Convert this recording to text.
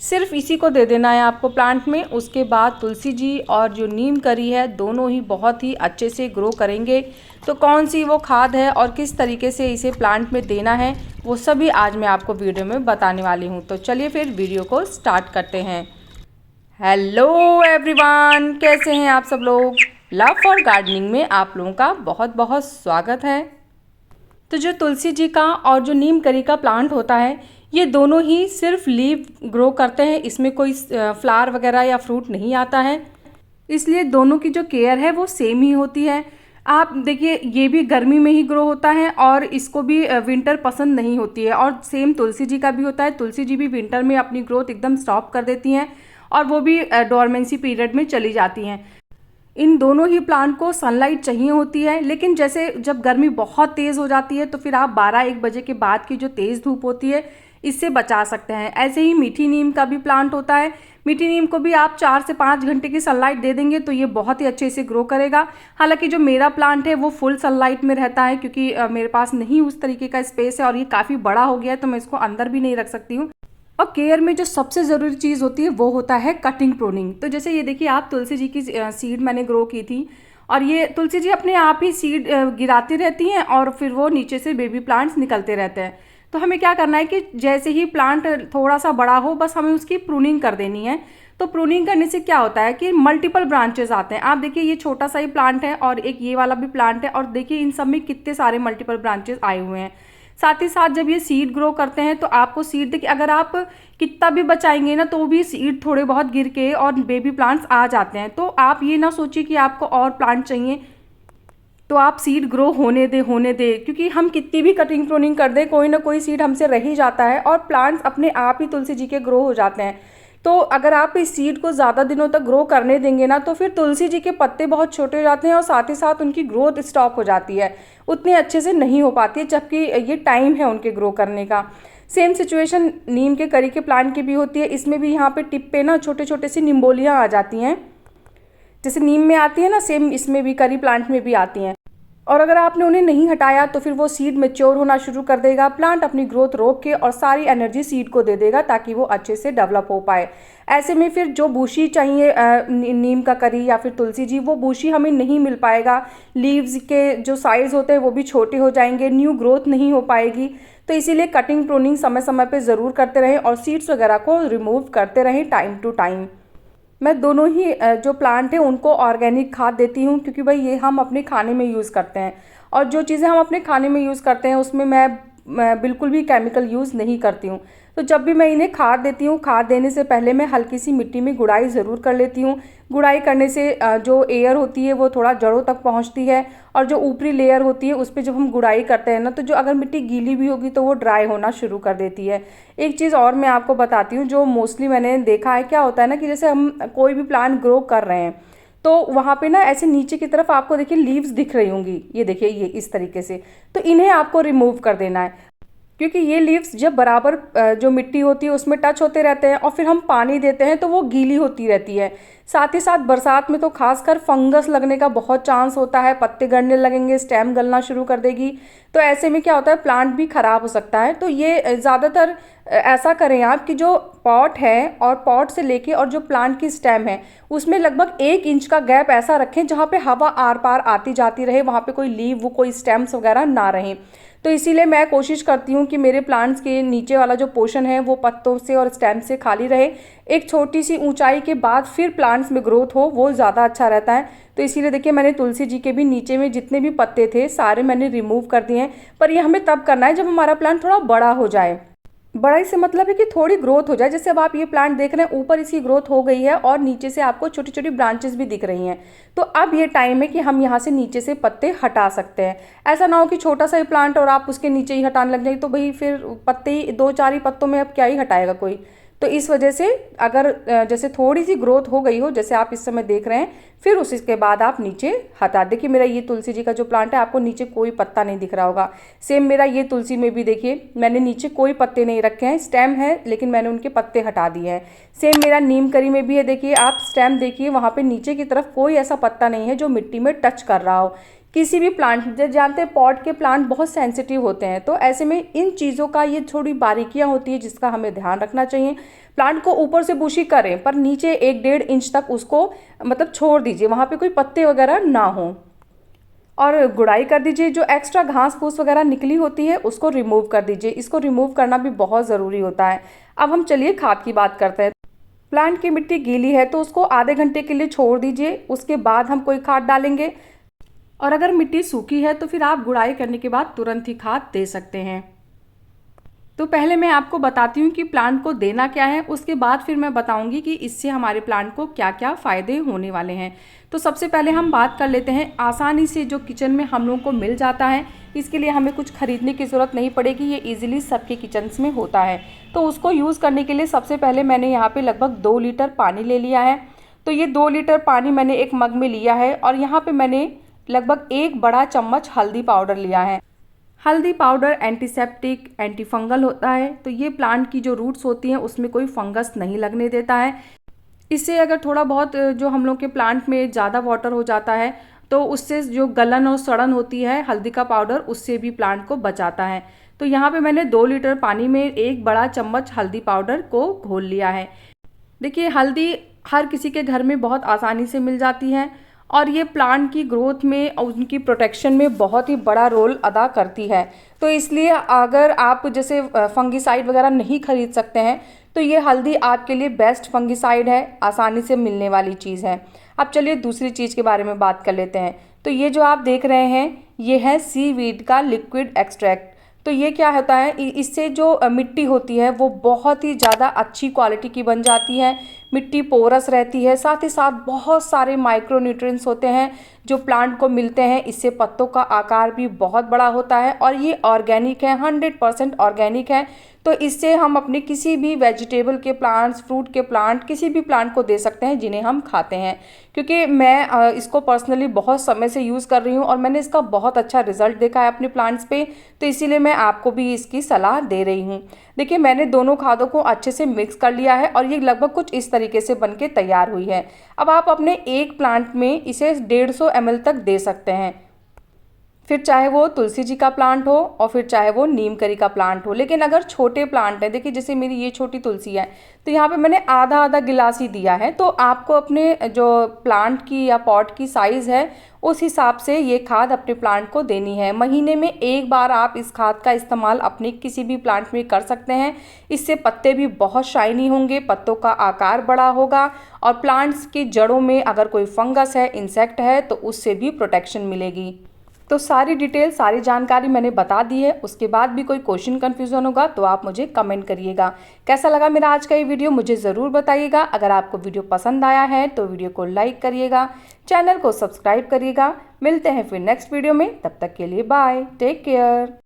सिर्फ इसी को दे देना है आपको प्लांट में। उसके बाद तुलसी जी और जो नीम करी है दोनों ही बहुत ही अच्छे से ग्रो करेंगे। तो कौन सी वो खाद है और किस तरीके से इसे प्लांट में देना है वो सभी आज मैं आपको वीडियो में बताने वाली हूँ। तो चलिए फिर वीडियो को स्टार्ट करते हैं। हेलो एवरीवन, कैसे हैं आप सब लोग। लव फॉर गार्डनिंग में आप लोगों का बहुत बहुत स्वागत है। तो जो तुलसी जी का और जो नीम करी का प्लांट होता है ये दोनों ही सिर्फ लीव ग्रो करते हैं, इसमें कोई फ्लावर वगैरह या फ्रूट नहीं आता है, इसलिए दोनों की जो केयर है वो सेम ही होती है। आप देखिए ये भी गर्मी में ही ग्रो होता है और इसको भी विंटर पसंद नहीं होती है, और सेम तुलसी जी का भी होता है। तुलसी जी भी विंटर में अपनी ग्रोथ एकदम स्टॉप कर देती हैं और वो भी डोरमेंसी पीरियड में चली जाती हैं। इन दोनों ही प्लांट को सनलाइट चाहिए होती है, लेकिन जैसे जब गर्मी बहुत तेज़ हो जाती है तो फिर आप 12-1 बजे के बाद की जो तेज़ धूप होती है इससे बचा सकते हैं। ऐसे ही मीठी नीम का भी प्लांट होता है। मीठी नीम को भी आप 4 से 5 घंटे की सनलाइट दे देंगे तो ये बहुत ही अच्छे से ग्रो करेगा। हालांकि जो मेरा प्लांट है वो फुल सनलाइट में रहता है, क्योंकि मेरे पास नहीं उस तरीके का स्पेस है और ये काफ़ी बड़ा हो गया है तो मैं इसको अंदर भी नहीं रख सकती हूँ। और केयर में जो सबसे ज़रूरी चीज़ होती है वो होता है कटिंग प्रूनिंग। तो जैसे ये देखिए आप तुलसी जी की सीड मैंने ग्रो की थी और ये तुलसी जी अपने आप ही सीड गिराती रहती हैं और फिर वो नीचे से बेबी प्लांट्स निकलते रहते हैं। तो हमें क्या करना है कि जैसे ही प्लांट थोड़ा सा बड़ा हो बस हमें उसकी प्रूनिंग कर देनी है। तो प्रूनिंग करने से क्या होता है कि मल्टीपल ब्रांचेस आते हैं। आप देखिए ये छोटा सा ही प्लांट है और एक ये वाला भी प्लांट है और देखिए इन सब में कितने सारे मल्टीपल ब्रांचेस आए हुए हैं। साथ ही साथ जब ये सीड ग्रो करते हैं तो आपको सीड देखिए अगर आप कितना भी बचाएंगे ना तो भी सीड थोड़े बहुत गिर के और बेबी प्लांट्स आ जाते हैं। तो आप ये ना सोचिए कि आपको और प्लांट चाहिए तो आप सीड ग्रो होने दे, क्योंकि हम कितनी भी कटिंग प्रूनिंग कर दें कोई ना कोई सीड हमसे रह ही जाता है और प्लांट्स अपने आप ही तुलसी जी के ग्रो हो जाते हैं। तो अगर आप इस सीड को ज़्यादा दिनों तक ग्रो करने देंगे ना तो फिर तुलसी जी के पत्ते बहुत छोटे हो जाते हैं और साथ ही साथ उनकी ग्रोथ स्टॉप हो जाती है, उतने अच्छे से नहीं हो पाती है, जबकि ये टाइम है उनके ग्रो करने का। सेम सिचुएशन नीम के करी के प्लांट की भी होती है। इसमें भी यहाँ पे टिप पे ना छोटे छोटे सी निम्बोलियाँ आ जाती हैं, जैसे नीम में आती है ना सेम इसमें भी करी प्लांट में भी आती हैं। और अगर आपने उन्हें नहीं हटाया तो फिर वो सीड मैच्योर होना शुरू कर देगा, प्लांट अपनी ग्रोथ रोक के और सारी एनर्जी सीड को दे देगा ताकि वो अच्छे से डेवलप हो पाए। ऐसे में फिर जो बूशी चाहिए नीम का करी या फिर तुलसी जी, वो बूशी हमें नहीं मिल पाएगा। लीव्स के जो साइज होते हैं वो भी छोटे हो जाएंगे, न्यू ग्रोथ नहीं हो पाएगी। तो इसीलिए कटिंग प्रूनिंग समय समय पर ज़रूर करते रहें और सीड्स वगैरह को रिमूव करते रहें टाइम टू टाइम। मैं दोनों ही जो प्लांट हैं उनको ऑर्गेनिक खाद देती हूँ, क्योंकि भाई ये हम अपने खाने में यूज़ करते हैं और जो चीज़ें हम अपने खाने में यूज़ करते हैं उसमें मैं बिल्कुल भी केमिकल यूज़ नहीं करती हूँ। तो जब भी मैं इन्हें खाद देती हूँ, खाद देने से पहले मैं हल्की सी मिट्टी में गुड़ाई ज़रूर कर लेती हूँ। गुड़ाई करने से जो एयर होती है वो थोड़ा जड़ों तक पहुँचती है और जो ऊपरी लेयर होती है उस पर जब हम गुड़ाई करते हैं ना तो जो अगर मिट्टी गीली भी होगी तो वो ड्राई होना शुरू कर देती है। एक चीज़ और मैं आपको बताती हूँ जो मोस्टली मैंने देखा है, क्या होता है ना कि जैसे हम कोई भी प्लांट ग्रो कर रहे हैं तो वहाँ पे ना ऐसे नीचे की तरफ आपको देखिए लीव्स दिख रही होंगी, ये देखिए ये इस तरीके से, तो इन्हें आपको रिमूव कर देना है, क्योंकि ये लीव्स जब बराबर जो मिट्टी होती है उसमें टच होते रहते हैं और फिर हम पानी देते हैं तो वो गीली होती रहती है। साथ ही साथ बरसात में तो खासकर फंगस लगने का बहुत चांस होता है, पत्ते गलने लगेंगे, स्टेम गलना शुरू कर देगी। तो ऐसे में क्या होता है प्लांट भी खराब हो सकता है। तो ये ज़्यादातर ऐसा करें आप कि जो पॉट है और पॉट से लेके और जो प्लांट की स्टेम है उसमें लगभग 1 इंच का गैप ऐसा रखें जहाँ पे हवा आर पार आती जाती रहे, वहाँ पे कोई लीव वो कोई स्टेम्स वगैरह ना रहें। तो इसीलिए मैं कोशिश करती हूँ कि मेरे प्लांट्स के नीचे वाला जो पोर्शन है वो पत्तों से और स्टेम से खाली रहे। एक छोटी सी ऊंचाई के बाद फिर प्लांट्स में ग्रोथ हो वो ज़्यादा अच्छा रहता है। तो इसीलिए देखिए मैंने तुलसी जी के भी नीचे में जितने भी पत्ते थे सारे मैंने रिमूव कर दिए हैं। पर ये हमें तब करना है जब हमारा प्लांट थोड़ा बड़ा हो जाए। बड़ा से मतलब है कि थोड़ी ग्रोथ हो जाए। जैसे अब आप ये प्लांट देख रहे हैं ऊपर इसकी ग्रोथ हो गई है और नीचे से आपको छोटी छोटी ब्रांचेस भी दिख रही हैं। तो अब ये टाइम है कि हम यहाँ से नीचे से पत्ते हटा सकते हैं। ऐसा ना हो कि छोटा सा ही प्लांट और आप उसके नीचे ही हटाने लग जाए, तो भाई फिर पत्ते ही 2-4 ही पत्तों में अब क्या ही हटाएगा कोई। तो इस वजह से अगर जैसे थोड़ी सी ग्रोथ हो गई हो जैसे आप इस समय देख रहे हैं, फिर उसके बाद आप नीचे हटा। देखिए मेरा ये तुलसी जी का जो प्लांट है आपको नीचे कोई पत्ता नहीं दिख रहा होगा। सेम मेरा ये तुलसी में भी देखिए मैंने नीचे कोई पत्ते नहीं रखे हैं, स्टेम है लेकिन मैंने उनके पत्ते हटा दिए हैं। सेम मेरा नीम करी में भी है, देखिए आप स्टेम देखिए वहाँ पे नीचे की तरफ कोई ऐसा पत्ता नहीं है जो मिट्टी में टच कर रहा हो। किसी भी प्लांट, जैसे जानते हैं पॉट के प्लांट बहुत सेंसिटिव होते हैं, तो ऐसे में इन चीज़ों का ये थोड़ी बारीकियाँ होती है जिसका हमें ध्यान रखना चाहिए। प्लांट को ऊपर से बुशी करें पर नीचे 1-1.5 इंच तक उसको मतलब छोड़ दीजिए, वहाँ पे कोई पत्ते वगैरह ना हो। और गुड़ाई कर दीजिए, जो एक्स्ट्रा घास फूस वगैरह निकली होती है उसको रिमूव कर दीजिए। इसको रिमूव करना भी बहुत ज़रूरी होता है। अब हम चलिए खाद की बात करते हैं। प्लांट की मिट्टी गीली है तो उसको आधे घंटे के लिए छोड़ दीजिए, उसके बाद हम कोई खाद डालेंगे। और अगर मिट्टी सूखी है तो फिर आप गुड़ाई करने के बाद तुरंत ही खाद दे सकते हैं। तो पहले मैं आपको बताती हूँ कि प्लांट को देना क्या है, उसके बाद फिर मैं बताऊँगी कि इससे हमारे प्लांट को क्या क्या फ़ायदे होने वाले हैं। तो सबसे पहले हम बात कर लेते हैं आसानी से जो किचन में हम लोगों को मिल जाता है, इसके लिए हमें कुछ खरीदने की ज़रूरत नहीं पड़ेगी, ये ईजिली सबके किचन्स में होता है। तो उसको यूज़ करने के लिए सबसे पहले मैंने यहाँ पे लगभग 2 लीटर पानी ले लिया है। तो ये 2 लीटर पानी मैंने एक मग में लिया है और यहाँ पे मैंने लगभग 1 बड़ा चम्मच हल्दी पाउडर लिया है। हल्दी पाउडर एंटीसेप्टिक, एंटी फंगल होता है, तो ये प्लांट की जो रूट्स होती हैं उसमें कोई फंगस नहीं लगने देता है। इससे अगर थोड़ा बहुत जो हम लोग के प्लांट में ज़्यादा वाटर हो जाता है तो उससे जो गलन और सड़न होती है, हल्दी का पाउडर उससे भी प्लांट को बचाता है। तो यहाँ पे मैंने 2 लीटर पानी में 1 बड़ा चम्मच हल्दी पाउडर को घोल लिया है। देखिए हल्दी हर किसी के घर में बहुत आसानी से मिल जाती है और ये प्लांट की ग्रोथ में और उनकी प्रोटेक्शन में बहुत ही बड़ा रोल अदा करती है। तो इसलिए अगर आप जैसे फंगिसाइड वगैरह नहीं खरीद सकते हैं तो ये हल्दी आपके लिए बेस्ट फंगिसाइड है, आसानी से मिलने वाली चीज़ है। अब चलिए दूसरी चीज़ के बारे में बात कर लेते हैं। तो ये जो आप देख रहे हैं ये है सीवीड का लिक्विड एक्सट्रैक्ट। तो ये क्या होता है, इससे जो मिट्टी होती है वो बहुत ही ज़्यादा अच्छी क्वालिटी की बन जाती है, मिट्टी पोरस रहती है, साथ ही साथ बहुत सारे माइक्रो न्यूट्रिएंट्स होते हैं जो प्लांट को मिलते हैं। इससे पत्तों का आकार भी बहुत बड़ा होता है और ये ऑर्गेनिक है, 100% ऑर्गेनिक है। तो इससे हम अपने किसी भी वेजिटेबल के प्लांट्स, फ्रूट के प्लांट, किसी भी प्लांट को दे सकते हैं जिन्हें हम खाते हैं। क्योंकि मैं इसको पर्सनली बहुत समय से यूज़ कर रही हूँ और मैंने इसका बहुत अच्छा रिजल्ट देखा है अपने प्लांट्स पे, तो इसीलिए मैं आपको भी इसकी सलाह दे रही हूँ। देखिए मैंने दोनों खादों को अच्छे से मिक्स कर लिया है और ये लगभग कुछ इस तरीके से बन के तैयार हुई है। अब आप अपने एक प्लांट में इसे 150 ml तक दे सकते हैं, फिर चाहे वो तुलसी जी का प्लांट हो और फिर चाहे वो नीम करी का प्लांट हो। लेकिन अगर छोटे प्लांट हैं, देखिए जैसे मेरी ये छोटी तुलसी है तो यहाँ पे मैंने आधा आधा गिलास ही दिया है। तो आपको अपने जो प्लांट की या पॉट की साइज़ है उस हिसाब से ये खाद अपने प्लांट को देनी है। महीने में 1 बार आप इस खाद का इस्तेमाल अपने किसी भी प्लांट में कर सकते हैं। इससे पत्ते भी बहुत शाइनी होंगे, पत्तों का आकार बड़ा होगा और प्लांट्स की जड़ों में अगर कोई फंगस है, इंसेक्ट है तो उससे भी प्रोटेक्शन मिलेगी। तो सारी डिटेल, सारी जानकारी मैंने बता दी है। उसके बाद भी कोई क्वेश्चन कन्फ्यूज़न होगा तो आप मुझे कमेंट करिएगा। कैसा लगा मेरा आज का ये वीडियो मुझे ज़रूर बताइएगा। अगर आपको वीडियो पसंद आया है तो वीडियो को लाइक करिएगा, चैनल को सब्सक्राइब करिएगा। मिलते हैं फिर नेक्स्ट वीडियो में, तब तक के लिए बाय, टेक केयर।